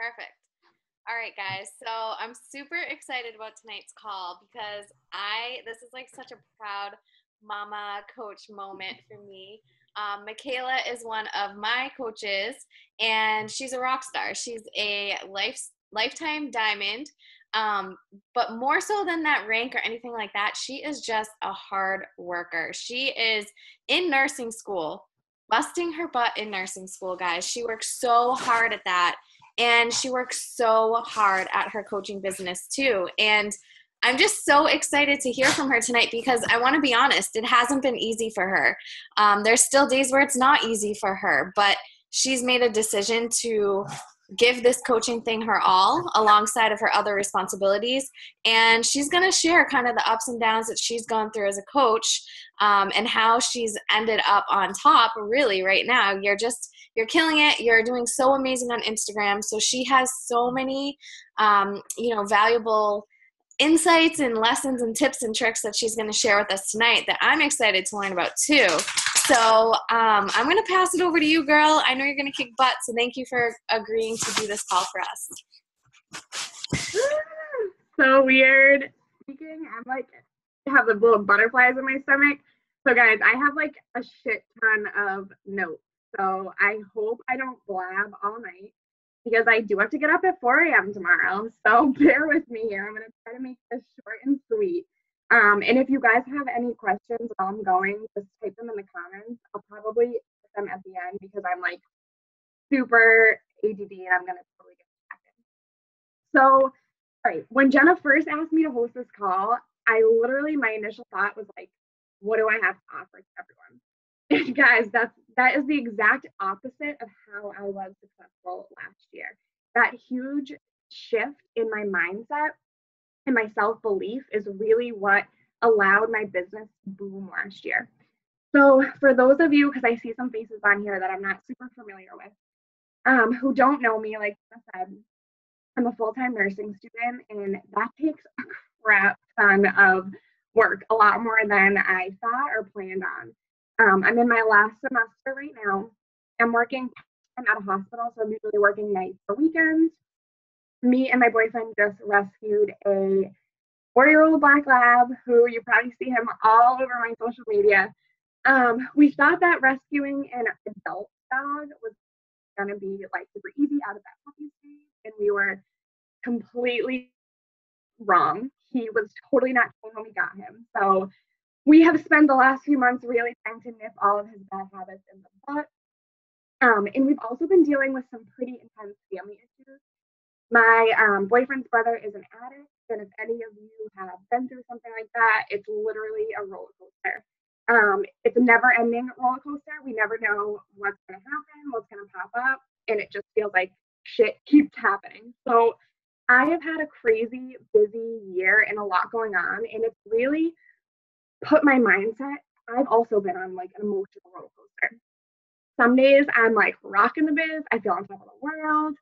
Perfect. All right, guys. So I'm super excited about tonight's call because this is like such a proud mama coach moment for me. Michaela is one of my coaches, and she's a rock star. She's a lifetime diamond. But more so than that rank or anything like that, she is just a hard worker. She is in nursing school, busting her butt in nursing school, guys. She works so hard at that. And she works so hard at her coaching business too. And I'm just so excited to hear from her tonight because I want to be honest, it hasn't been easy for her. There's still days where it's not easy for her, but she's made a decision to give this coaching thing her all alongside of her other responsibilities. And she's going to share kind of the ups and downs that she's gone through as a coach, and how she's ended up on top. Really, right now, you're killing it. You're doing so amazing on Instagram. So she has so many, valuable insights and lessons and tips and tricks that she's going to share with us tonight that I'm excited to learn about too. So I'm going to pass it over to you, girl. I know you're going to kick butt, so thank you for agreeing to do this call for us. So weird. Speaking, I'm like, have the little butterflies in my stomach. So guys, I have like a shit ton of notes. So I hope I don't blab all night because I do have to get up at 4 a.m. tomorrow. So bear with me here. I'm going to try to make this short and sweet. And if you guys have any questions while I'm going, just type them in the comments. I'll probably put them at the end because I'm like super ADD and I'm going to totally get distracted. So, all right, when Jenna first asked me to host this call, my initial thought was like, what do I have to offer to everyone? And guys, that is the exact opposite of how I was successful last year. That huge shift in my mindset and my self-belief is really what allowed my business to boom last year. So for those of you, because I see some faces on here that I'm not super familiar with, who don't know me, like I said, I'm a full-time nursing student, and that takes a crap ton of work, a lot more than I thought or planned on. I'm in my last semester right now. I'm at a hospital, so I'm usually working nights or weekends. Me and my boyfriend just rescued a 4-year-old black lab who you probably see him all over my social media. We thought that rescuing an adult dog was going to be like super easy out of that puppy stage, and we were completely wrong. He was totally not trained when we got him. So we have spent the last few months really trying to nip all of his bad habits in the butt. And we've also been dealing with some pretty intense family issues. My boyfriend's brother is an addict, and if any of you have been through something like that, it's literally a roller coaster. It's a never-ending roller coaster. We never know what's going to happen, what's going to pop up, and it just feels like shit keeps happening. So I have had a crazy busy year and a lot going on, and it's really put my mindset. I've also been on like an emotional roller coaster. Some days I'm like rocking the biz. I feel on top of the world.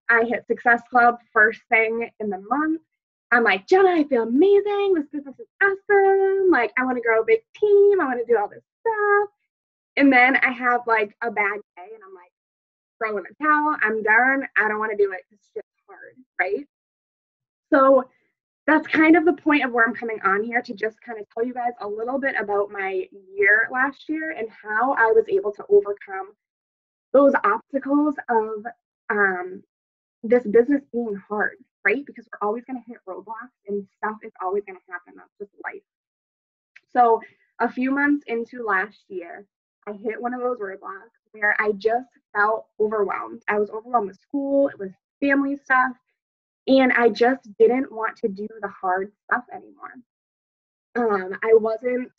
I hit Success Club first thing in the month. I'm like, Jenna, I feel amazing. This business is awesome. Like, I want to grow a big team. I want to do all this stuff. And then I have like a bad day and I'm like, throw in the towel. I'm done. I don't want to do it because it's hard, right? So that's kind of the point of where I'm coming on here to just kind of tell you guys a little bit about my year last year and how I was able to overcome those obstacles of this business being hard, right? Because we're always going to hit roadblocks and stuff is always going to happen. That's just life. So a few months into last year, I hit one of those roadblocks where I just felt overwhelmed. I was overwhelmed with school, with family stuff, and I just didn't want to do the hard stuff anymore. I wasn't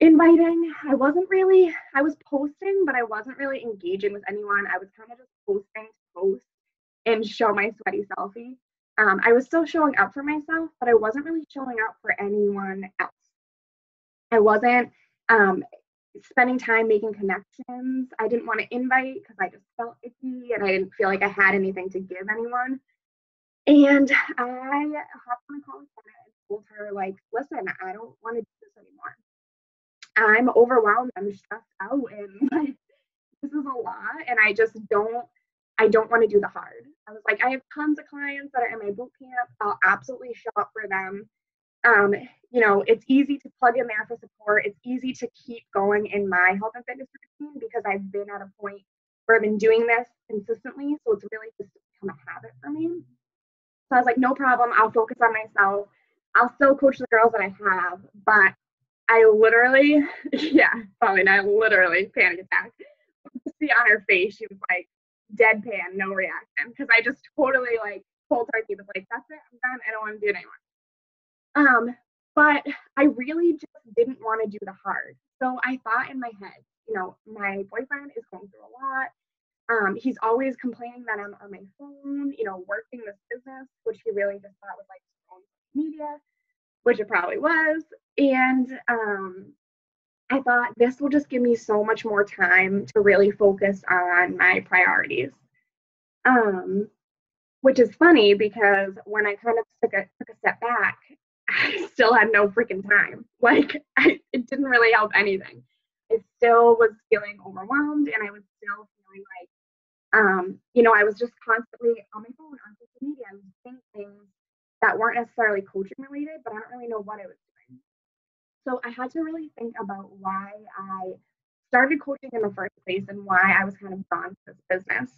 inviting. I was posting, but I wasn't really engaging with anyone. I was kind of just posting to post and show my sweaty selfie. I was still showing up for myself, but I wasn't really showing up for anyone else. I wasn't spending time making connections. I didn't want to invite because I just felt icky and I didn't feel like I had anything to give anyone. And I hopped on a call with Jenna and told her, like, listen, I don't want to do this anymore. I'm overwhelmed. I'm stressed out, and like, this is a lot, and I don't want to do the hard. I was like, I have tons of clients that are in my boot camp. I'll absolutely show up for them. It's easy to plug in there for support. It's easy to keep going in my health and fitness routine because I've been at a point where I've been doing this consistently. So it's really just become a habit for me. So I was like, no problem. I'll focus on myself. I'll still coach the girls that I have, but I literally, yeah, Paulina, I literally panic attack. To see on her face, she was like deadpan, no reaction, because I just totally like cold turkey was like, that's it, I'm done. I don't want to do it anymore. But I really just didn't want to do the hard. So I thought in my head, my boyfriend is going through a lot. He's always complaining that I'm on my phone, working this business, which he really just thought was like social media, which it probably was. And I thought this will just give me so much more time to really focus on my priorities. Which is funny because when I kind of took a step back, I still had no freaking time. Like, it didn't really help anything. I still was feeling overwhelmed, and I was still feeling like, I was just constantly on my phone, on social media, and saying things that weren't necessarily coaching related, but I don't really know what I was doing. So I had to really think about why I started coaching in the first place and why I was kind of drawn to this business.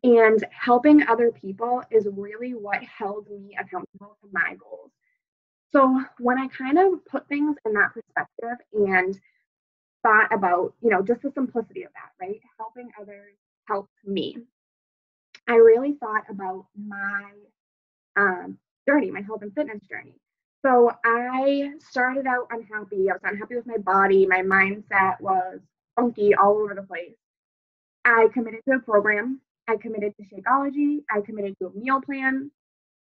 And helping other people is really what held me accountable to my goals. So when I kind of put things in that perspective and thought about, just the simplicity of that, right? Helping others helped me. I really thought about my journey, my health and fitness journey. So I started out unhappy. I was unhappy with my body. My mindset was funky all over the place. I committed to a program. I committed to Shakeology. I committed to a meal plan.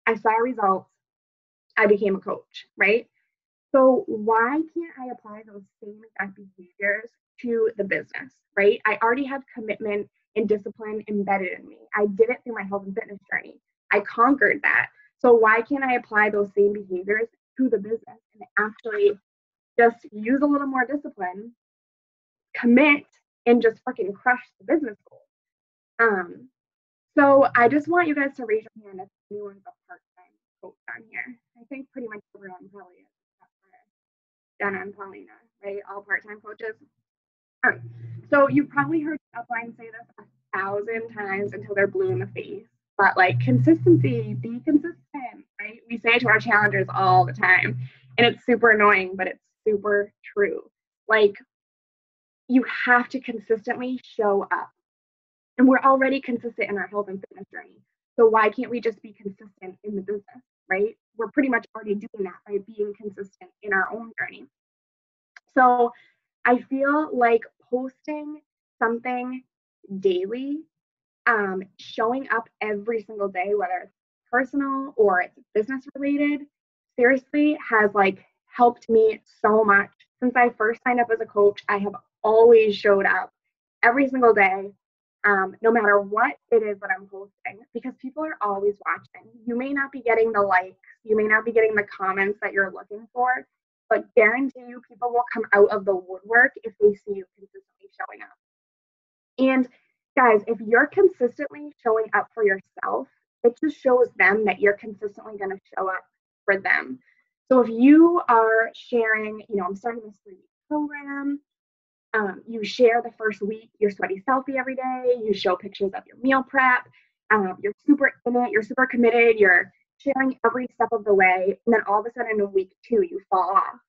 I saw results. I became a coach, right? So why can't I apply those same exact behaviors to the business, right? I already have commitment and discipline embedded in me. I did it through my health and fitness journey. I conquered that. So why can't I apply those same behaviors to the business and actually just use a little more discipline, commit, and just freaking crush the business goals? So I just want you guys to raise your hand if anyone's a part-time coach on here. I think pretty much everyone probably is, except for Jenna and Paulina, right? All part-time coaches. All right. So you've probably heard upline say this 1,000 times until they're blue in the face. But like consistency, be consistent, right? We say it to our challengers all the time. And it's super annoying, but it's super true. Like, you have to consistently show up. And we're already consistent in our health and fitness journey. So why can't we just be consistent in the business, right? We're pretty much already doing that by being consistent in our own journey. So I feel like posting something daily, showing up every single day, whether it's personal or it's business related, seriously has like helped me so much. Since I first signed up as a coach, I have always showed up every single day, no matter what it is that I'm posting, because people are always watching. You may not be getting the likes, you may not be getting the comments that you're looking for, but guarantee you people will come out of the woodwork if they see you consistently showing up. And guys, if you're consistently showing up for yourself, it just shows them that you're consistently going to show up for them. So if you are sharing, I'm starting this 3-week program, you share the first week your sweaty selfie every day, you show pictures of your meal prep, you're super in it, you're super committed, you're sharing every step of the way, and then all of a sudden in week 2 you fall off.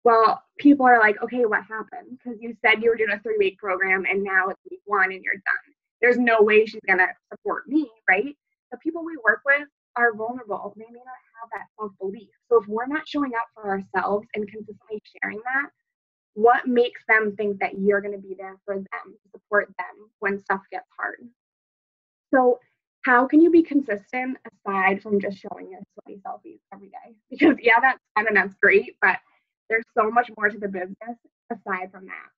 Well, people are like, okay, what happened? Because you said you were doing a 3-week program and now it's week 1 and you're done. There's no way she's going to support me, right? The people we work with are vulnerable. They may not have that self-belief. So if we're not showing up for ourselves and consistently sharing that, what makes them think that you're going to be there for them, to support them when stuff gets hard? So how can you be consistent aside from just showing your sweaty selfies every day? Because yeah, that's fun and that's great, but there's so much more to the business aside from that.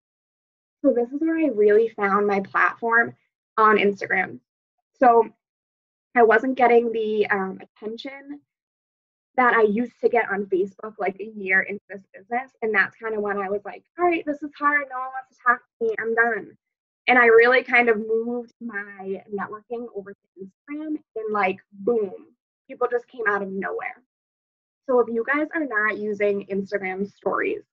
So this is where I really found my platform on Instagram. So I wasn't getting the attention that I used to get on Facebook like a year into this business. And that's kind of when I was like, all right, this is hard. No one wants to talk to me. I'm done. And I really kind of moved my networking over to Instagram, and like, boom, people just came out of nowhere. So if you guys are not using Instagram stories,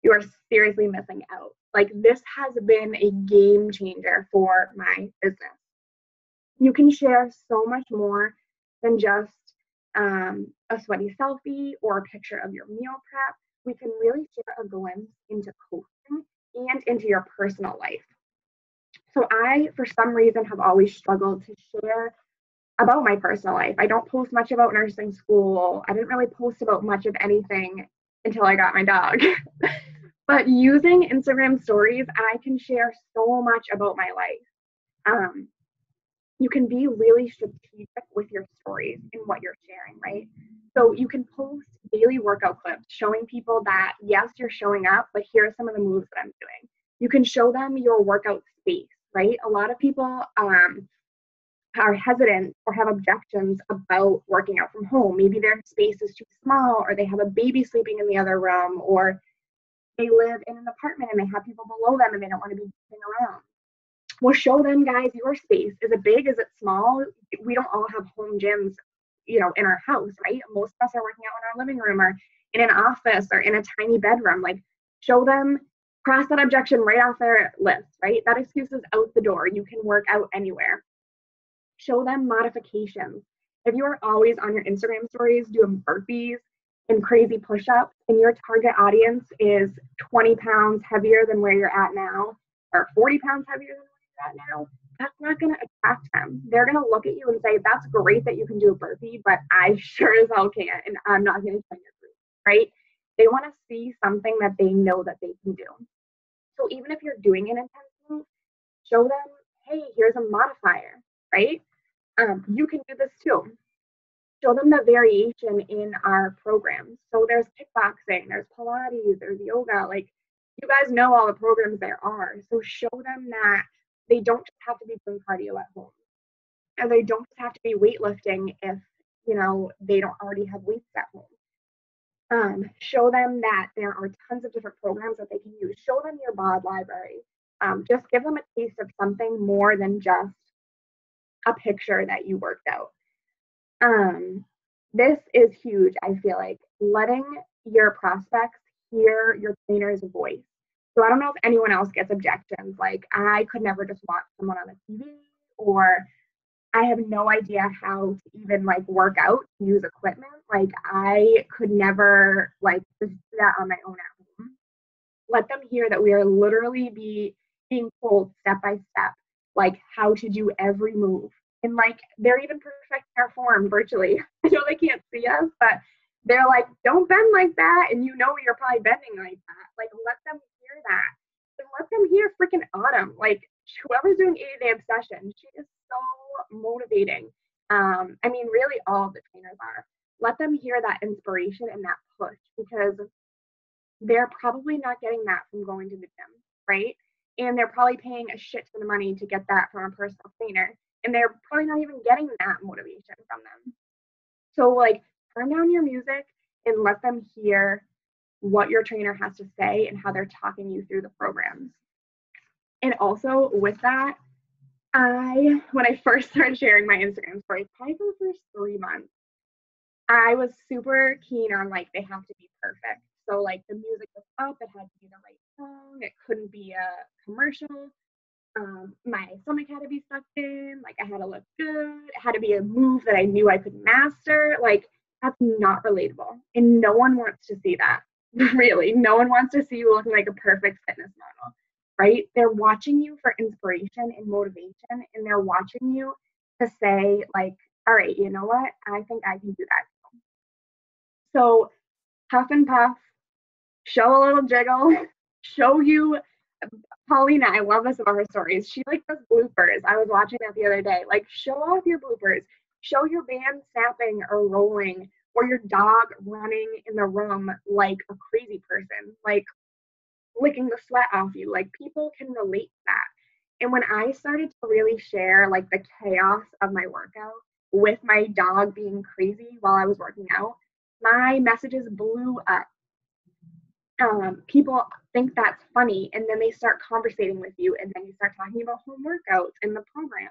you are seriously missing out. Like, this has been a game changer for my business. You can share so much more than just a sweaty selfie or a picture of your meal prep. We can really share a glimpse into coaching and into your personal life. So I, for some reason, have always struggled to share about my personal life. I don't post much about nursing school. I didn't really post about much of anything until I got my dog. But using Instagram stories, I can share so much about my life. You can be really strategic with your stories and what you're sharing, right? So you can post daily workout clips showing people that, yes, you're showing up, but here are some of the moves that I'm doing. You can show them your workout space, right? A lot of people are hesitant or have objections about working out from home. Maybe their space is too small, or they have a baby sleeping in the other room, or they live in an apartment and they have people below them and they don't want to be moving around. Well, show them, guys, your space. Is it big? Is it small? We don't all have home gyms, in our house, right? Most of us are working out in our living room or in an office or in a tiny bedroom. Like, show them, cross that objection right off their list, right? That excuse is out the door. You can work out anywhere. Show them modifications. If you are always on your Instagram stories doing burpees and crazy push-ups, and your target audience is 20 pounds heavier than where you're at now, or 40 pounds heavier than where you're at now, that's not going to attract them. They're going to look at you and say, that's great that you can do a burpee, but I sure as hell can't, and I'm not going to join your group, right? They want to see something that they know that they can do. So even if you're doing an intense move, show them, hey, here's a modifier, right? You can do this too. Show them the variation in our programs. So there's kickboxing, there's Pilates, there's yoga. Like, you guys know all the programs there are. So show them that they don't just have to be doing cardio at home, and they don't just have to be weightlifting if they don't already have weights at home. Show them that there are tons of different programs that they can use. Show them your bod library. Just give them a taste of something more than just a picture that you worked out. This is huge. I feel like letting your prospects hear your trainer's voice. So I don't know if anyone else gets objections. Like, I could never just watch someone on the TV, or I have no idea how to even work out, use equipment. Like, I could never just do that on my own at home. Let them hear that we are literally being told step by step, how to do every move. And they're even perfecting our form virtually. I know they can't see us, but they're like, don't bend like that. And you're probably bending like that. Let them hear that. And let them hear freaking Autumn. Whoever's doing 80-day obsession, she is so motivating. Really all of the trainers are. Let them hear that inspiration and that push, because they're probably not getting that from going to the gym, right? And they're probably paying a shit ton of money to get that from a personal trainer. And they're probably not even getting that motivation from them. So turn down your music and let them hear what your trainer has to say and how they're talking you through the programs. And also with that, when I first started sharing my Instagram stories, probably for the first 3 months, I was super keen on they have to be perfect. So the music was up, it had to be the right song, it couldn't be a commercial. My stomach had to be sucked in, I had to look good, it had to be a move that I knew I could master. That's not relatable, and no one wants to see that. Really, no one wants to see you looking like a perfect fitness model, right? They're watching you for inspiration and motivation, and they're watching you to say all right, you know what, I think I can do that. So puff and puff, show a little jiggle, show you Paulina, I love this about her stories. She does bloopers. I was watching that the other day. Show off your bloopers. Show your band snapping or rolling, or your dog running in the room like a crazy person, licking the sweat off you. People can relate to that. And when I started to really share the chaos of my workout with my dog being crazy while I was working out, my messages blew up. people think that's funny, and then they start conversating with you, and then you start talking about home workouts and the programs,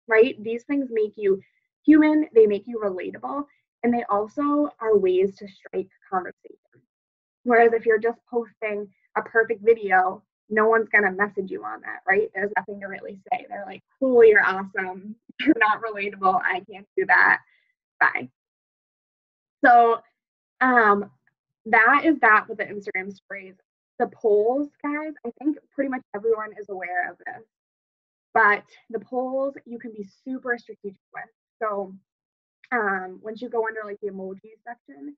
right? These things make you human, they make you relatable, and they also are ways to strike conversation. Whereas if you're just posting a perfect video, no one's gonna message you on that, right? There's nothing to really say. They're like, cool, you're awesome. You're not relatable. I can't do that. Bye. So that is that with the Instagram stories. The polls, guys, I think pretty much everyone is aware of this. But the polls you can be super strategic with. So once you go under like the emoji section,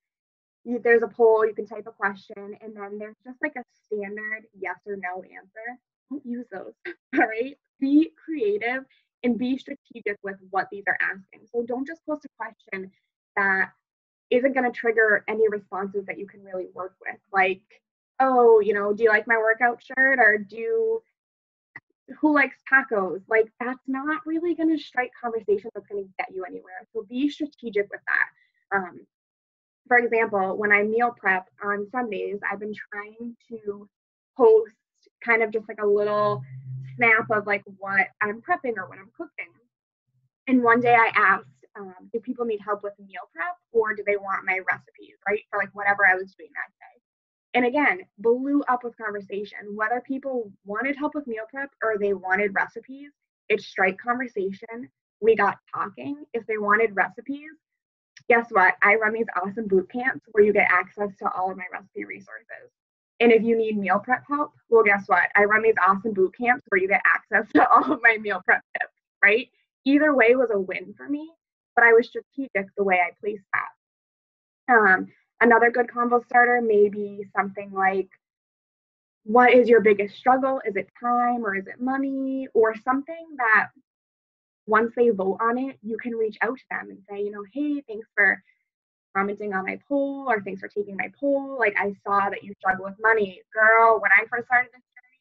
there's a poll, you can type a question, and then there's just like a standard yes or no answer. Don't use those. All right. Be creative and be strategic with what these are asking. So don't just post a question that isn't going to trigger any responses that you can really work with. Like, oh, do you like my workout shirt? Or who likes tacos? Like, that's not really going to strike conversation that's going to get you anywhere. So be strategic with that. For example, when I meal prep on Sundays, I've been trying to post kind of just like a little snap of like what I'm prepping or what I'm cooking. And one day I asked, do people need help with meal prep, or do they want my recipes, right? For like whatever I was doing that day. And again, blew up with conversation. Whether people wanted help with meal prep or they wanted recipes, it strike conversation. We got talking. If they wanted recipes, guess what? I run these awesome boot camps where you get access to all of my recipe resources. And if you need meal prep help, well, guess what? I run these awesome boot camps where you get access to all of my meal prep tips, right? Either way was a win for me, but I was strategic the way I placed that. Another good convo starter may be something like, what is your biggest struggle? Is it time or is it money? Or something that once they vote on it, you can reach out to them and say, hey, thanks for commenting on my poll, or thanks for taking my poll. Like, I saw that you struggle with money. Girl, when I first started this journey,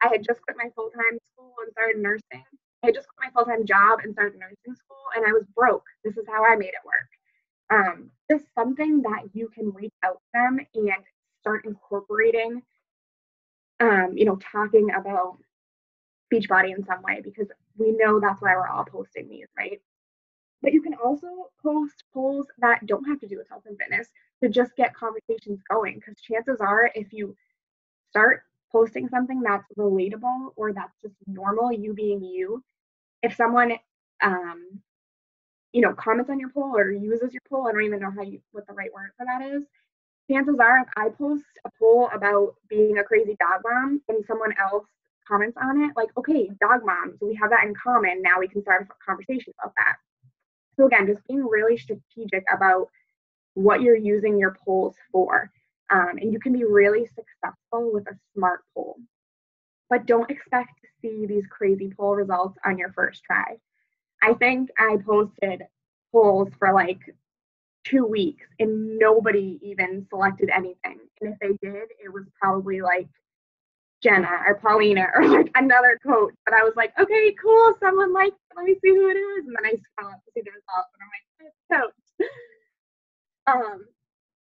I had just quit my full-time school and started nursing. I had just quit my full-time job and started nursing school, and I was broke. This is how I made it work. Just something that you can reach out to them and start incorporating, talking about Beachbody in some way, because we know that's why we're all posting these, right? But you can also post polls that don't have to do with health and fitness to just get conversations going, because chances are if you start posting something that's relatable or that's just normal, you being you, if someone comments on your poll or uses your poll, I don't even know what the right word for that is. Chances are if I post a poll about being a crazy dog mom and someone else comments on it, like, okay, dog moms, we have that in common. Now we can start a conversation about that. So again, just being really strategic about what you're using your polls for. And you can be really successful with a smart poll. But don't expect to see these crazy poll results on your first try. I think I posted polls for like 2 weeks and nobody even selected anything. And if they did, it was probably like Jenna or Paulina or like another coach. But I was like, okay, cool, someone liked it. Let me see who it is. And then I scroll up to see the results and I'm like, it's coach.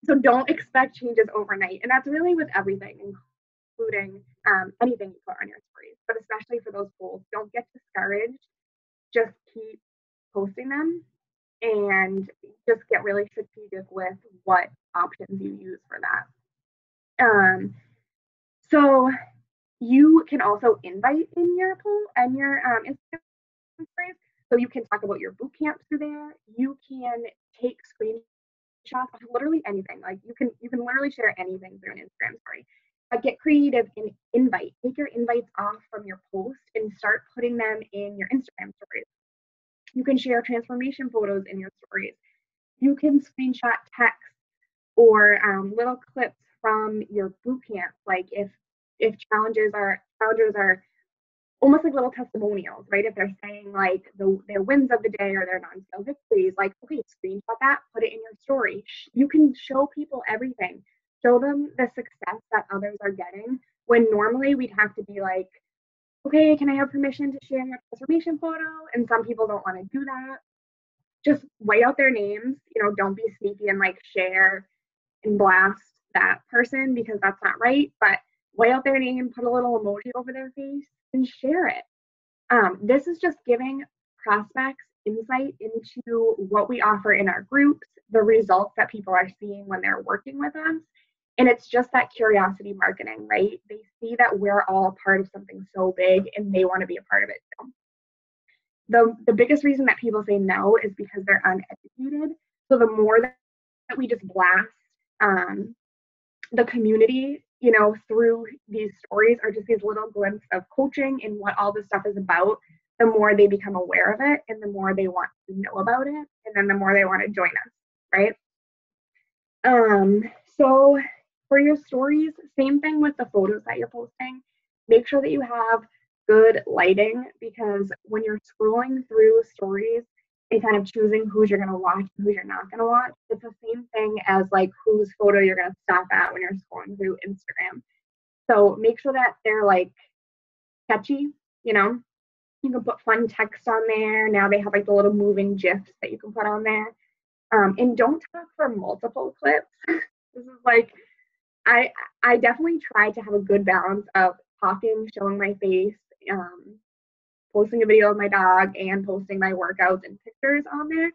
So don't expect changes overnight. And that's really with everything, including anything you put on your stories, but especially for those polls. Don't get discouraged. Just keep posting them and just get really strategic with what options you use for that. So you can also invite in your poll and your Instagram stories. So you can talk about your boot camp through there. You can take screenshots of literally anything. Like you can literally share anything through an Instagram story. But get creative and invite. Take your invites off from your post and start putting them in your Instagram stories. You can share transformation photos in your stories. You can screenshot text or little clips from your boot camp. Like if challenges are almost like little testimonials, right? If they're saying like their wins of the day or their non-scale victories, like, okay, screenshot that, put it in your story. You can show people everything. Show them the success that others are getting, when normally we'd have to be like, okay, can I have permission to share your transformation photo? And some people don't want to do that. Just write out their names, don't be sneaky and like share and blast that person because that's not right, but white out their name, put a little emoji over their face, and share it. This is just giving prospects insight into what we offer in our groups, the results that people are seeing when they're working with us. And it's just that curiosity marketing, right? They see that we're all a part of something so big and they want to be a part of it too. The biggest reason that people say no is because they're uneducated. So the more that we just blast the community, you know, through these stories or just these little glimpses of coaching and what all this stuff is about, the more they become aware of it and the more they want to know about it, and then the more they want to join us, right? So for your stories, same thing with the photos that you're posting. Make sure that you have good lighting, because when you're scrolling through stories and kind of choosing who you're going to watch and who you're not going to watch, it's the same thing as like whose photo you're going to stop at when you're scrolling through Instagram. So make sure that they're like catchy, you know. You can put fun text on there. Now they have like the little moving GIFs that you can put on there. And don't talk for multiple clips. This is like, I definitely try to have a good balance of talking, showing my face, posting a video of my dog, and posting my workouts and pictures on there.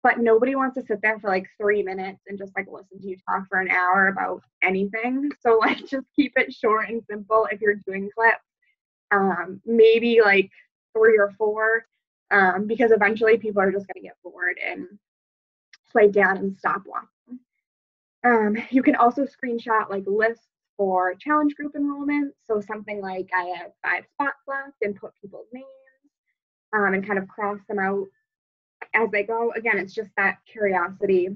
But nobody wants to sit there for like 3 minutes and just like listen to you talk for an hour about anything. So like just keep it short and simple if you're doing clips. Maybe like 3 or 4, because eventually people are just going to get bored and swipe down and stop watching. You can also screenshot like lists for challenge group enrollment. So something like I have 5 spots left, and put people's names and kind of cross them out as they go. Again, it's just that curiosity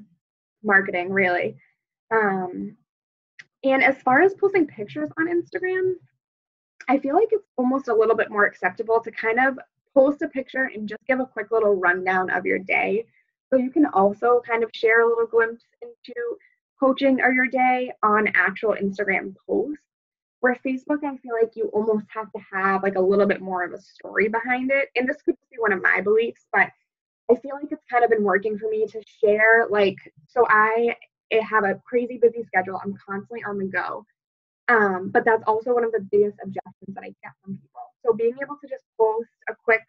marketing, really. And as far as posting pictures on Instagram, I feel like it's almost a little bit more acceptable to kind of post a picture and just give a quick little rundown of your day. So you can also kind of share a little glimpse into coaching or your day on actual Instagram posts. Where Facebook, I feel like you almost have to have like a little bit more of a story behind it. And this could be one of my beliefs, but I feel like it's kind of been working for me to share, like, so I have a crazy busy schedule. I'm constantly on the go. But that's also one of the biggest objections that I get from people. So being able to just post a quick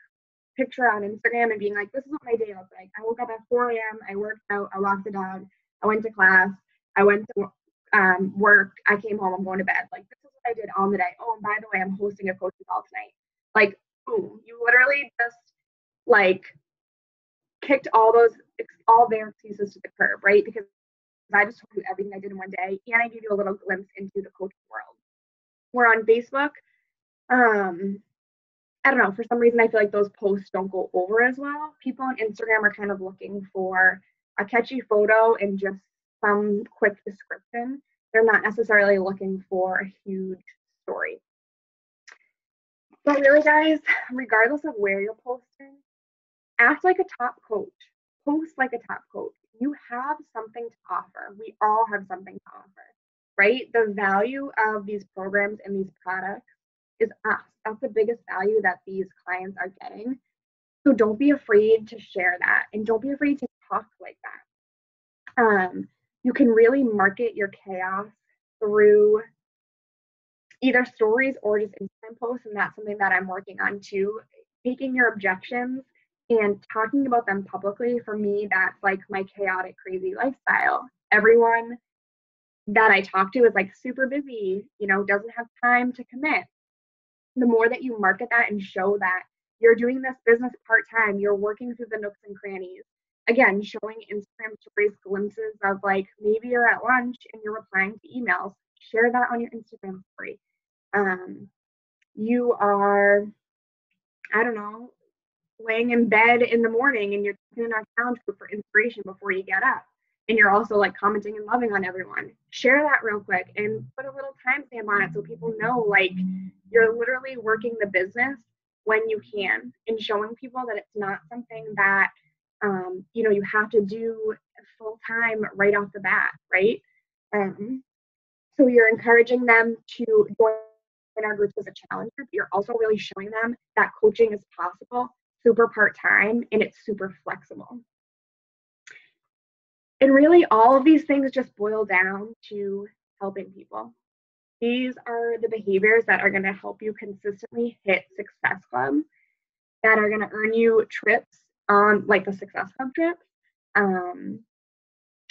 picture on Instagram and being like, this is what my day looks like. I woke up at 4 a.m., I worked out, I walked the dog, I went to class, I went to work, I came home, I'm going to bed. Like, this is what I did on the day. Oh, and by the way, I'm hosting a coaching call tonight. Like, boom, you literally just like kicked all their excuses to the curb, right? Because I just told you everything I did in one day, and I gave you a little glimpse into the coaching world. We're on Facebook. I don't know, for some reason I feel like those posts don't go over as well. People on Instagram are kind of looking for a catchy photo and just some quick description. They're not necessarily looking for a huge story. But really, guys, regardless of where you're posting, act like a top coach. Post like a top coach. You have something to offer. We all have something to offer, right? The value of these programs and these products is us. That's the biggest value that these clients are getting. So don't be afraid to share that, and don't be afraid to talk like that. You can really market your chaos through either stories or just Instagram posts, and that's something that I'm working on too. Taking your objections and talking about them publicly, for me, that's like my chaotic, crazy lifestyle. Everyone that I talk to is like super busy, doesn't have time to commit. The more that you market that and show that you're doing this business part-time, you're working through the nooks and crannies. Again, showing Instagram stories, glimpses of like maybe you're at lunch and you're replying to emails. Share that on your Instagram story. You are, I don't know, laying in bed in the morning and you're in our challenge group for inspiration before you get up. And you're also like commenting and loving on everyone. Share that real quick and put a little timestamp on it so people know like you're literally working the business when you can, and showing people that it's not something that you have to do full time right off the bat, right? So you're encouraging them to join our groups as a challenge group. You're also really showing them that coaching is possible, super part-time, and it's super flexible. And really, all of these things just boil down to helping people. These are the behaviors that are going to help you consistently hit Success Club, that are going to earn you trips on like the Success Club trips.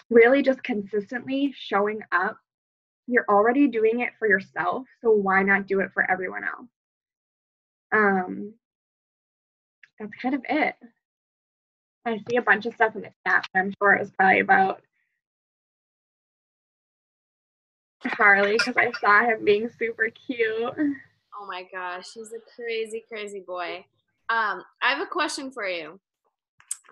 Really just consistently showing up. You're already doing it for yourself, so why not do it for everyone else? That's kind of it. I see a bunch of stuff in the chat, but I'm sure it was probably about Harley because I saw him being super cute. Oh my gosh, he's a crazy, crazy boy. I have a question for you.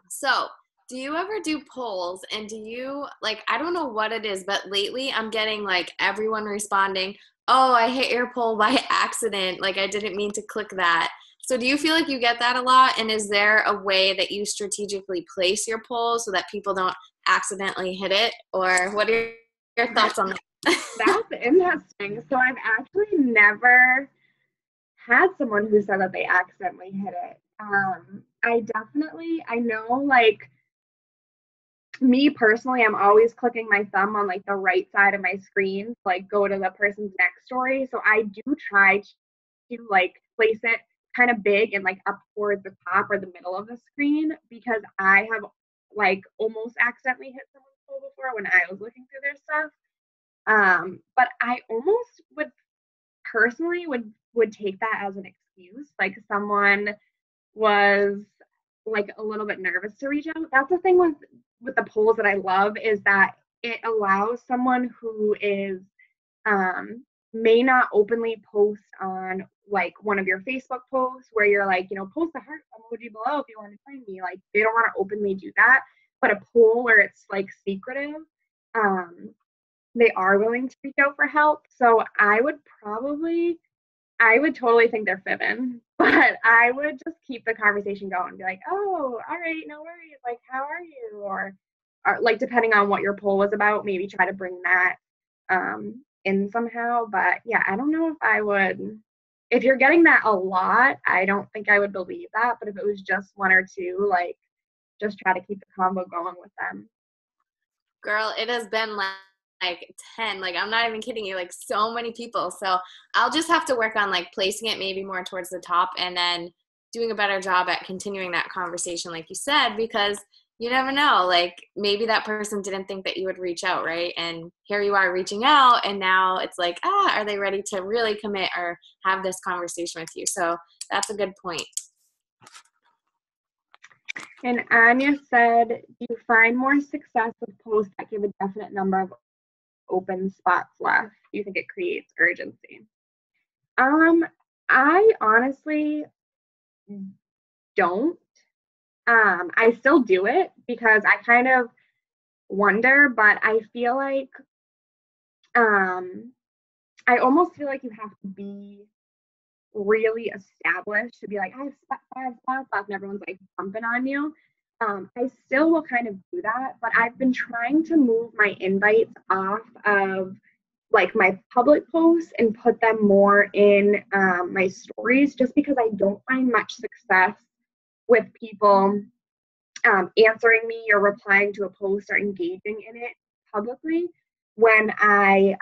So, do you ever do polls and do you like, I don't know what it is, but lately I'm getting like everyone responding, "Oh, I hit your poll by accident. Like I didn't mean to click that." So, do you feel like you get that a lot? And is there a way that you strategically place your poll so that people don't accidentally hit it? Or what are your thoughts on that? That's interesting. So I've actually never had someone who said that they accidentally hit it. I know like me personally, I'm always clicking my thumb on like the right side of my screen, to, like go to the person's next story. So I do try to like place it kind of big and like up towards the top or the middle of the screen because I have like almost accidentally hit someone's poll before when I was looking through their stuff. But I almost would personally would take that as an excuse, like someone was like a little bit nervous to reach out. That's the thing with the polls that I love is that it allows someone who is may not openly post on like one of your Facebook posts where you're like, post a heart emoji below if you want to join me. Like they don't want to openly do that, but a poll where it's like secretive, they are willing to reach out for help. So I would totally think they're fibbing, but I would just keep the conversation going and be like, oh, all right, no worries. Like, how are you? Or like, depending on what your poll was about, maybe try to bring that in somehow. But yeah, I don't know if I would. If you're getting that a lot, I don't think I would believe that. But if it was just one or two, like, just try to keep the combo going with them. Girl, it has been like 10, like I'm not even kidding you, like so many people. So I'll just have to work on like placing it maybe more towards the top and then doing a better job at continuing that conversation like you said, because you never know, like maybe that person didn't think that you would reach out, right? And here you are reaching out and now it's like, are they ready to really commit or have this conversation with you? So that's a good point. And Anya said, do you find more success with posts that give a definite number of open spots left? Do you think it creates urgency? I honestly don't. I still do it because I kind of wonder, but I feel like I almost feel like you have to be really established to be like, I have 5 spots left, and everyone's like pumping on you. I still will kind of do that, but I've been trying to move my invites off of like my public posts and put them more in my stories just because I don't find much success with people answering me or replying to a post or engaging in it publicly when I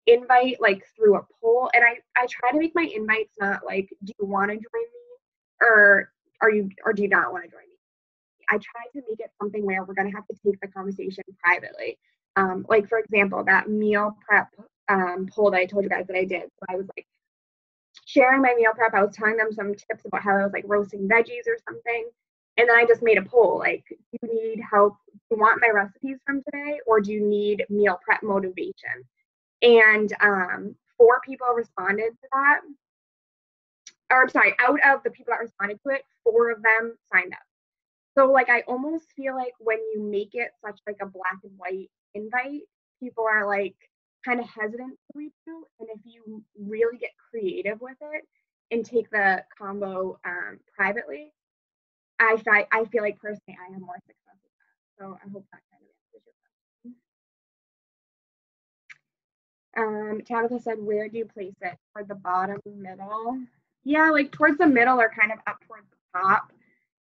invite like through a poll. And I try to make my invites not like, do you want to join me or do you not want to join me? I try to make it something where we're going to have to take the conversation privately. Like for example, that meal prep poll that I told you guys that I did. So I was like sharing my meal prep. I was telling them some tips about how I was like roasting veggies or something. And then I just made a poll like, do you need help? Do you want my recipes from today or do you need meal prep motivation? And 4 people responded to that. Or I'm sorry, out of the people that responded to it, 4 of them signed up. So like I almost feel like when you make it such like a black and white invite, people are like kind of hesitant to reach out. And if you really get creative with it and take the combo privately, I feel like personally I have more success with that. So I hope that kind of answers your question. Tabitha said, where do you place it? Toward the bottom, middle? Yeah, like towards the middle or kind of up towards the top.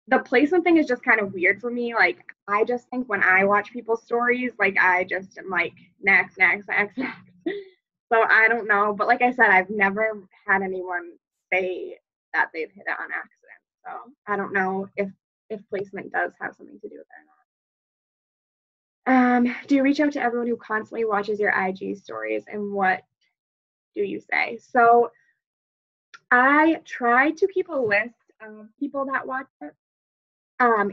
the placement thing is just kind of weird for me. Like, I just think when I watch people's stories, like, I just am like, next, next, next, next. So I don't know. But like I said, I've never had anyone say that they've hit it on accident. So I don't know if placement does have something to do with it or not. Do you reach out to everyone who constantly watches your IG stories, and what do you say? So I try to keep a list of people that watch it.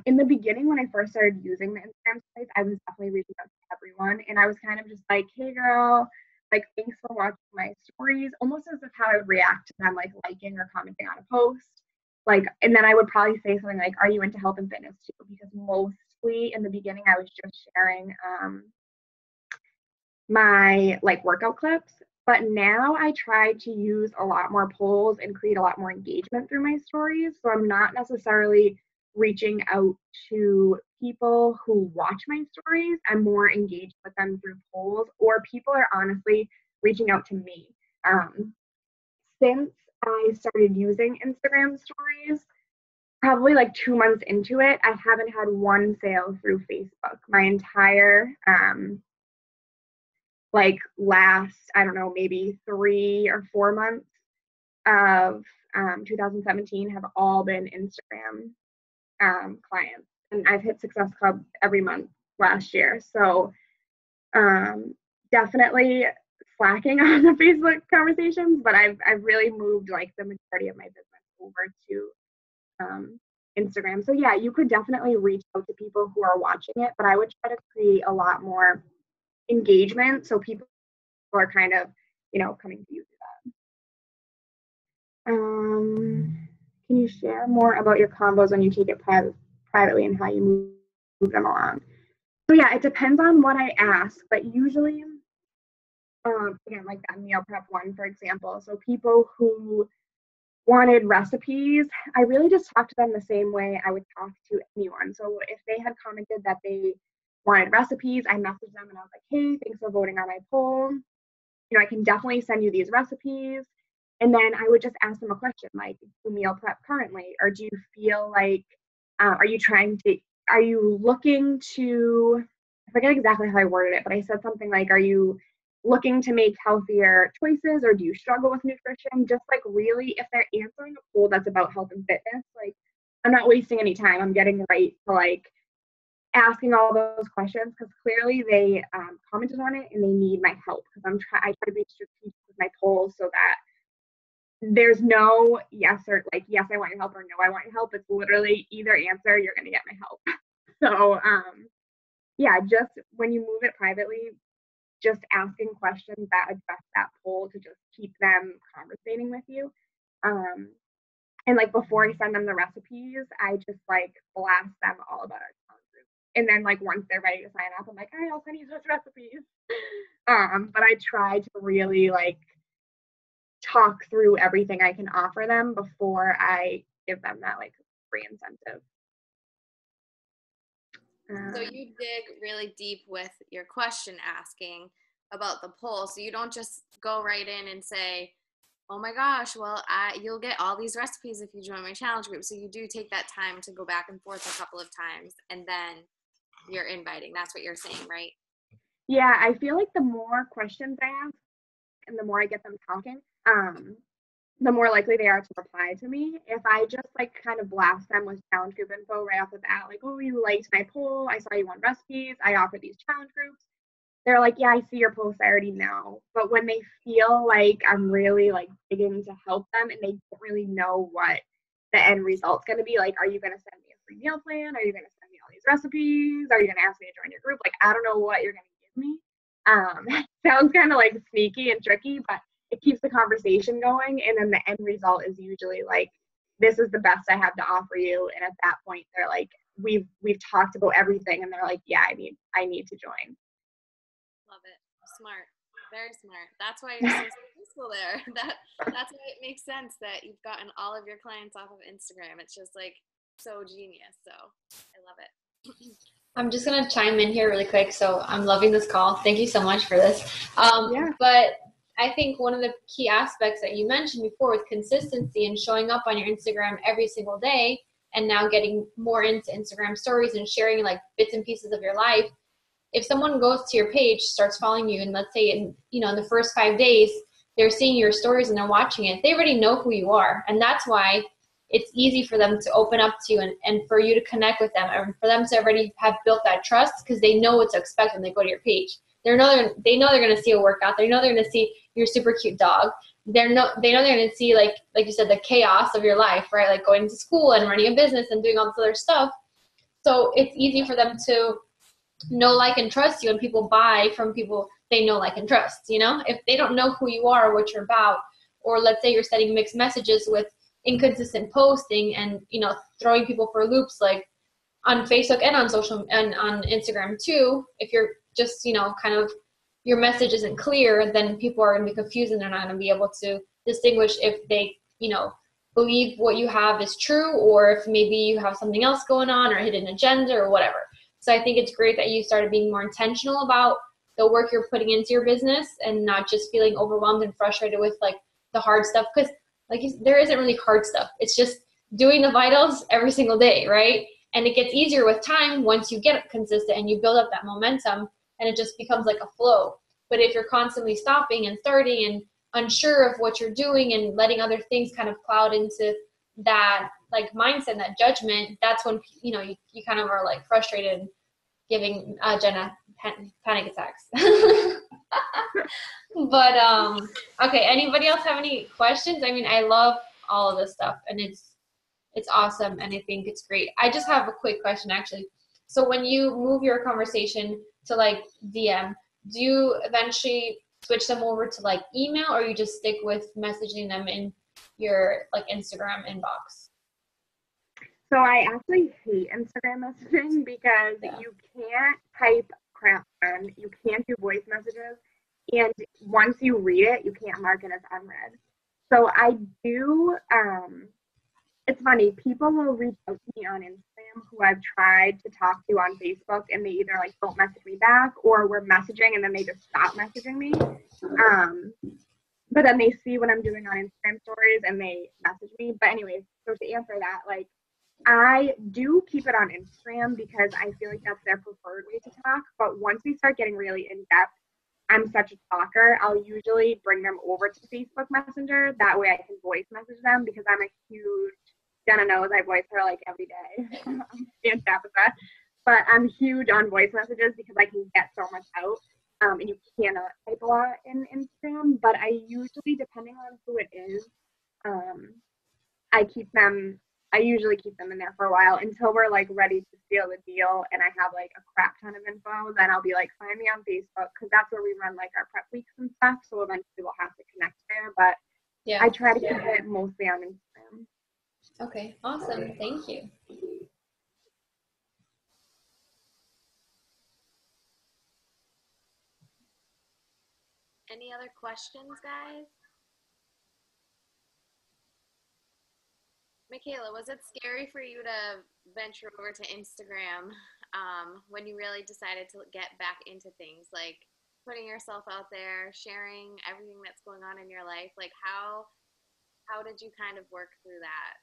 In the beginning, when I first started using the Instagram stories, I was definitely reaching out to everyone, and I was kind of just like, "Hey, girl, like, thanks for watching my stories," almost as if how I would react to them, like liking or commenting on a post, like, and then I would probably say something like, "Are you into health and fitness too?" Because mostly in the beginning, I was just sharing my like workout clips. But now I try to use a lot more polls and create a lot more engagement through my stories. So I'm not necessarily reaching out to people who watch my stories. I'm more engaged with them through polls, or people are honestly reaching out to me. Since I started using Instagram stories, probably like 2 months into it, I haven't had one sale through Facebook. My entire like last, I don't know, maybe 3 or 4 months of 2017 have all been Instagram clients. And I've hit Success Club every month last year. So definitely slacking on the Facebook conversations, but I've really moved like the majority of my business over to Instagram. So yeah, you could definitely reach out to people who are watching it, but I would try to create a lot more engagement so people are kind of, coming to you through that. Can you share more about your combos when you take it privately and how you move them along? So yeah, it depends on what I ask, but usually, again, like that meal prep one, for example. So people who wanted recipes, I really just talked to them the same way I would talk to anyone. So if they had commented that they wanted recipes, I messaged them and I was like, hey, thanks for voting on my poll. I can definitely send you these recipes. And then I would just ask them a question like, do you meal prep currently? Or do you feel like, are you looking to, I forget exactly how I worded it, but I said something like, are you looking to make healthier choices, or do you struggle with nutrition? Just like really, if they're answering a poll that's about health and fitness, like I'm not wasting any time. I'm getting right to like asking all those questions because clearly they commented on it and they need my help because I try to be strategic with my polls so that there's no yes or like yes I want your help or no I want your help. It's literally either answer, you're gonna get my help. So yeah, just when you move it privately, just asking questions that address that poll to just keep them conversating with you. And like before I send them the recipes, I just like blast them all about our challenge group. And then like once they're ready to sign up, I'm like, all right, I'll send you those recipes. But I try to really like talk through everything I can offer them before I give them that like free incentive. So you dig really deep with your question asking about the poll. So you don't just go right in and say, oh my gosh, well, you'll get all these recipes if you join my challenge group. So you do take that time to go back and forth a couple of times and then you're inviting. That's what you're saying, right? Yeah, I feel like the more questions I ask and the more I get them talking, the more likely they are to reply to me. If I just like kind of blast them with challenge group info right off the bat, like, oh, you liked my poll, I saw you want recipes, I offer these challenge groups, they're like, yeah, I see your post, I already know. But when they feel like I'm really like digging to help them and they don't really know what the end result's going to be, like, are you going to send me a free meal plan? Are you going to send me all these recipes? Are you going to ask me to join your group? Like, I don't know what you're going to give me. Sounds kind of like sneaky and tricky, but it keeps the conversation going. And then the end result is usually like, this is the best I have to offer you. And at that point, they're like, we've talked about everything, and they're like, yeah, I need to join. Love it. Smart. Very smart. That's why you're so successful there. That's why it makes sense that you've gotten all of your clients off of Instagram. It's just like so genius. So I love it. I'm just going to chime in here really quick. So I'm loving this call. Thank you so much for this. Yeah. But I think one of the key aspects that you mentioned before with consistency and showing up on your Instagram every single day, and now getting more into Instagram stories and sharing like bits and pieces of your life, if someone goes to your page, starts following you, and let's say in the first 5 days, they're seeing your stories and they're watching it, they already know who you are. And that's why it's easy for them to open up to you and for you to connect with them, and for them to already have built that trust, because they know what to expect when they go to your page. They know they're going to see a workout. They know they're going to see your super cute dog. They know they're going to see, like you said, the chaos of your life, right? Like going to school and running a business and doing all this other stuff. So it's easy for them to know, like, and trust you, and people buy from people they know, like, and trust. If they don't know who you are or what you're about, or let's say you're sending mixed messages with inconsistent posting and throwing people for loops, like on Facebook and on social and on Instagram too, if you're just kind of your message isn't clear, then people are going to be confused and they're not going to be able to distinguish if they believe what you have is true, or if maybe you have something else going on or a hidden agenda or whatever. So I think it's great that you started being more intentional about the work you're putting into your business, and not just feeling overwhelmed and frustrated with like the hard stuff, because there isn't really hard stuff. It's just doing the vitals every single day, right? And it gets easier with time once you get consistent and you build up that momentum, and it just becomes like a flow. But if you're constantly stopping and starting and unsure of what you're doing and letting other things kind of cloud into that like mindset, that judgment, that's when you kind of are like frustrated and giving Jenna panic attacks. But okay, anybody else have any questions? I mean, I love all of this stuff, and it's awesome, and I think it's great. I just have a quick question, actually. So when you move your conversation to like DM, do you eventually switch them over to like email, or you just stick with messaging them in your like Instagram inbox? So I actually hate Instagram messaging because you can't type crap on, you can't do voice messages, and once you read it, you can't mark it as unread. So I do, it's funny, people will reach out to me on Instagram who I've tried to talk to on Facebook, and they either like don't message me back, or we're messaging and then they just stop messaging me. But then they see what I'm doing on Instagram stories and they message me. But anyways, so to answer that, like, I do keep it on Instagram because I feel like that's their preferred way to talk. But once we start getting really in depth, I'm such a talker, I'll usually bring them over to Facebook Messenger. That way I can voice message them, because I'm a huge, Jenna knows I voice her like every day. And Tabitha. But I'm huge on voice messages because I can get so much out. And you cannot type a lot in Instagram. But I usually, depending on who it is, I usually keep them in there for a while until we're like ready to seal the deal and I have like a crap ton of info. Then I'll be like, find me on Facebook, because that's where we run like our prep weeks and stuff. So eventually we'll have to connect there. But yeah, I try to keep it mostly on Instagram. Okay, awesome. Thank you. Any other questions, guys? Michaela, was it scary for you to venture over to Instagram when you really decided to get back into things, like putting yourself out there, sharing everything that's going on in your life? Like how did you kind of work through that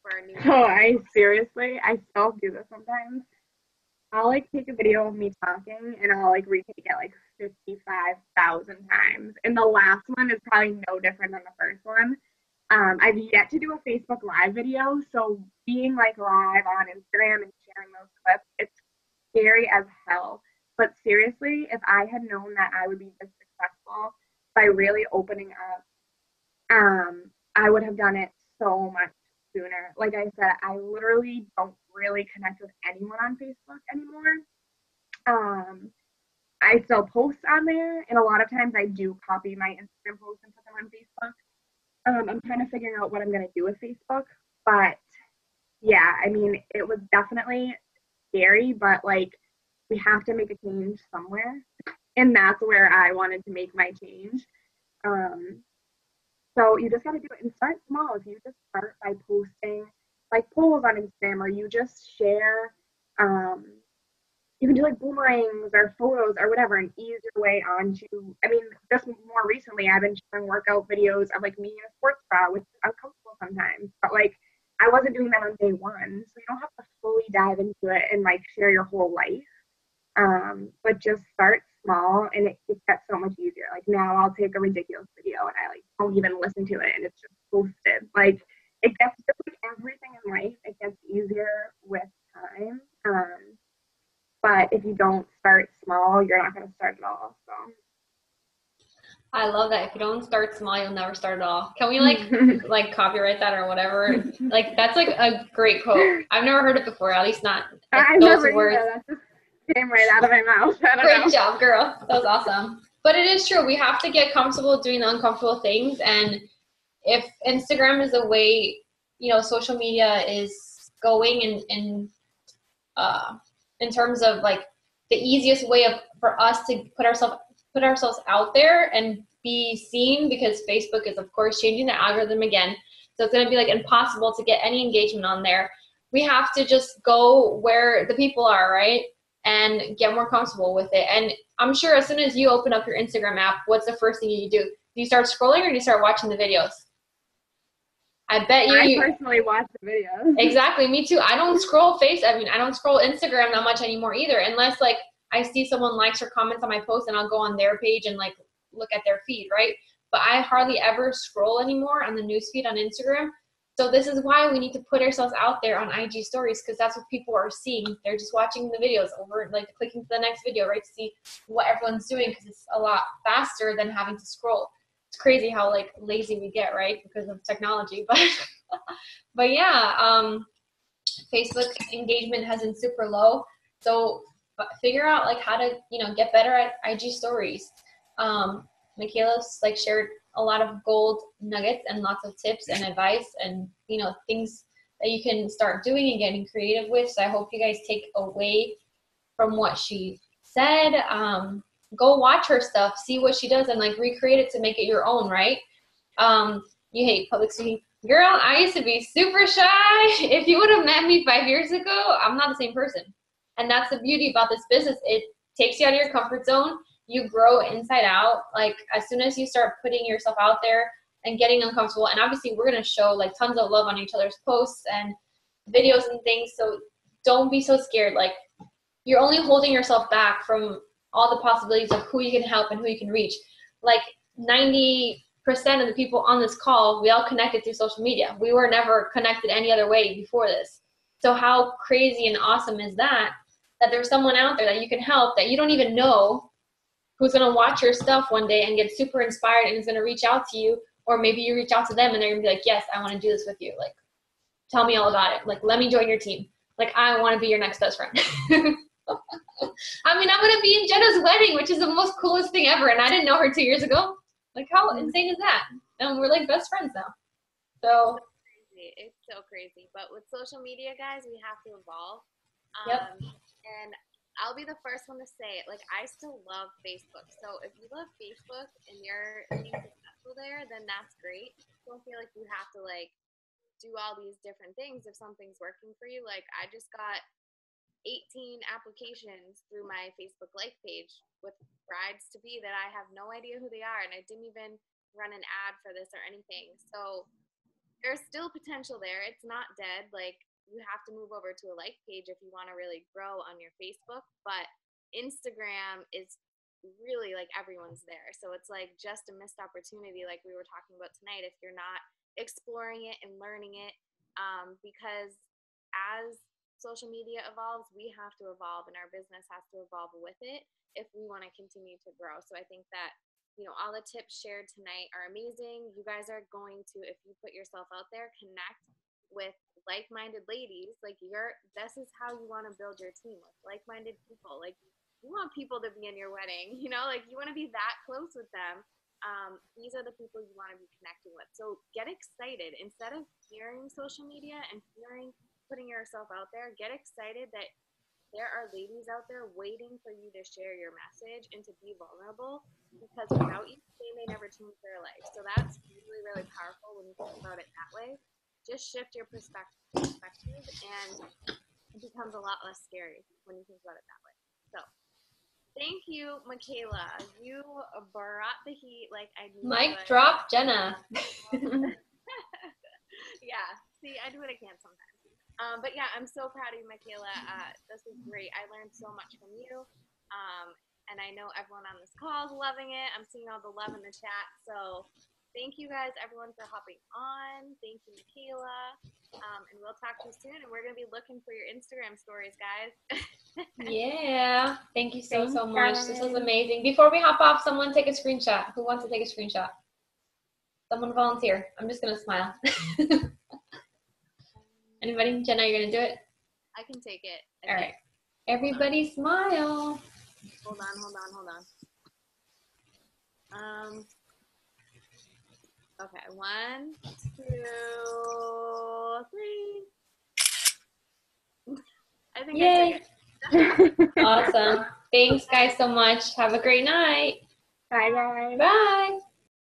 for a new? Oh, I still do this sometimes. I'll like take a video of me talking and I'll like retake it like 55,000 times. And the last one is probably no different than the first one. I've yet to do a Facebook Live video, so being like live on Instagram and sharing those clips, it's scary as hell. But seriously, if I had known that I would be this successful by really opening up, I would have done it so much sooner. Like I said, I literally don't really connect with anyone on Facebook anymore. I still post on there, and a lot of times I do copy my Instagram posts and put them on Facebook. I'm kind of figuring out what I'm going to do with Facebook, but yeah, I mean, it was definitely scary, but like, we have to make a change somewhere, and that's where I wanted to make my change. So you just got to do it and start small. If you just start by posting like polls on Instagram, or you just share, you can do like boomerangs or photos or whatever, an easier way onto, I mean, just more recently, I've been sharing workout videos of like me in a sports bra, which is uncomfortable sometimes, but like, I wasn't doing that on day one. So you don't have to fully dive into it and like share your whole life. But just start small and it gets so much easier. Like now I'll take a ridiculous video and I like don't even listen to it and it's just posted. Like it gets just like everything in life, it gets easier with time. But if you don't start small, you're not gonna start at all. So I love that. If you don't start small, you'll never start at all. Can we like copyright that or whatever? Like that's like a great quote. I've never heard it before, at least not like, those words. That just came right out of my mouth. Great job, girl. That was awesome. But it is true. We have to get comfortable doing the uncomfortable things. And if Instagram is the way, social media is going in terms of like the easiest way for us to put ourselves out there and be seen, because Facebook is of course changing the algorithm again. So it's going to be like impossible to get any engagement on there. We have to just go where the people are, right? And get more comfortable with it. And I'm sure as soon as you open up your Instagram app, what's the first thing you do? Do you start scrolling or do you start watching the videos? I bet I personally watch the videos. Exactly, me too. I don't scroll I don't scroll Instagram that much anymore either, unless like I see someone likes or comments on my post and I'll go on their page and like look at their feed, right? But I hardly ever scroll anymore on the newsfeed on Instagram. So this is why we need to put ourselves out there on IG stories, because that's what people are seeing. They're just watching the videos over, like clicking to the next video, right, to see what everyone's doing, because it's a lot faster than having to scroll. It's crazy how like lazy we get, right, because of technology. But yeah, Facebook engagement has been super low. So figure out like how to get better at IG stories. Michaela's like shared a lot of gold nuggets and lots of tips and advice and things that you can start doing and getting creative with. So I hope you guys take away from what she said. Go watch her stuff, see what she does, and like recreate it to make it your own, right? You hate public speaking. Girl, I used to be super shy. If you would have met me 5 years ago, I'm not the same person. And that's the beauty about this business. It takes you out of your comfort zone. You grow inside out. Like as soon as you start putting yourself out there and getting uncomfortable, and obviously we're going to show like tons of love on each other's posts and videos and things. So don't be so scared. Like you're only holding yourself back from all the possibilities of who you can help and who you can reach. Like 90% of the people on this call, we all connected through social media. We were never connected any other way before this. So how crazy and awesome is that there's someone out there that you can help that you don't even know, who's going to watch your stuff one day and get super inspired and is going to reach out to you, or maybe you reach out to them and they're going to be like, yes, I want to do this with you. Like, tell me all about it. Like, let me join your team. Like, I want to be your next best friend. I'm going to be in Jenna's wedding, which is the most coolest thing ever. And I didn't know her 2 years ago. Like, how insane is that? And we're like best friends now. So it's so crazy. But with social media, guys, we have to evolve. Yep. And I'll be the first one to say it. Like, I still love Facebook. So if you love Facebook and you're being successful there, then that's great. Don't feel like you have to like do all these different things if something's working for you. Like, I just got 18 applications through my Facebook like page with brides to be that I have no idea who they are, and I didn't even run an ad for this or anything. So there's still potential there. It's not dead. Like, you have to move over to a like page if you want to really grow on your Facebook, but Instagram is really like everyone's there. So it's like just a missed opportunity, like we were talking about tonight, if you're not exploring it and learning it, because as social media evolves, we have to evolve and our business has to evolve with it if we want to continue to grow. So I think that all the tips shared tonight are amazing. You guys are going to, if you put yourself out there, connect with like-minded ladies. Like, this is how you want to build your team, with like-minded people. Like, you want people to be in your wedding, like you want to be that close with them. These are the people you want to be connecting with. So get excited. Instead of fearing social media and fearing putting yourself out there, get excited that there are ladies out there waiting for you to share your message and to be vulnerable, because without you, they may never change their life. So that's really, really powerful when you think about it that way. Just shift your perspective, and it becomes a lot less scary when you think about it that way. So thank you, Michaela. You brought the heat like I knew. Mic drop, Jenna. Yeah. See, I do what I can sometimes. But yeah, I'm so proud of you, Michaela. This was great. I learned so much from you. And I know everyone on this call is loving it. I'm seeing all the love in the chat. So thank you guys, everyone, for hopping on. Thank you, Michaela. And we'll talk to you soon. And we're going to be looking for your Instagram stories, guys. Yeah. Thank you so Thanks, much. guys. This was amazing. Before we hop off, someone take a screenshot. Who wants to take a screenshot? Someone volunteer. I'm just going to smile. Anybody? Jenna, you're going to do it? I can take it. All right. Everybody smile. Hold on. Okay, 1, 2, 3. I think Yay. I took it. Awesome. Thanks, guys, so much. Have a great night. Bye, guys. Bye.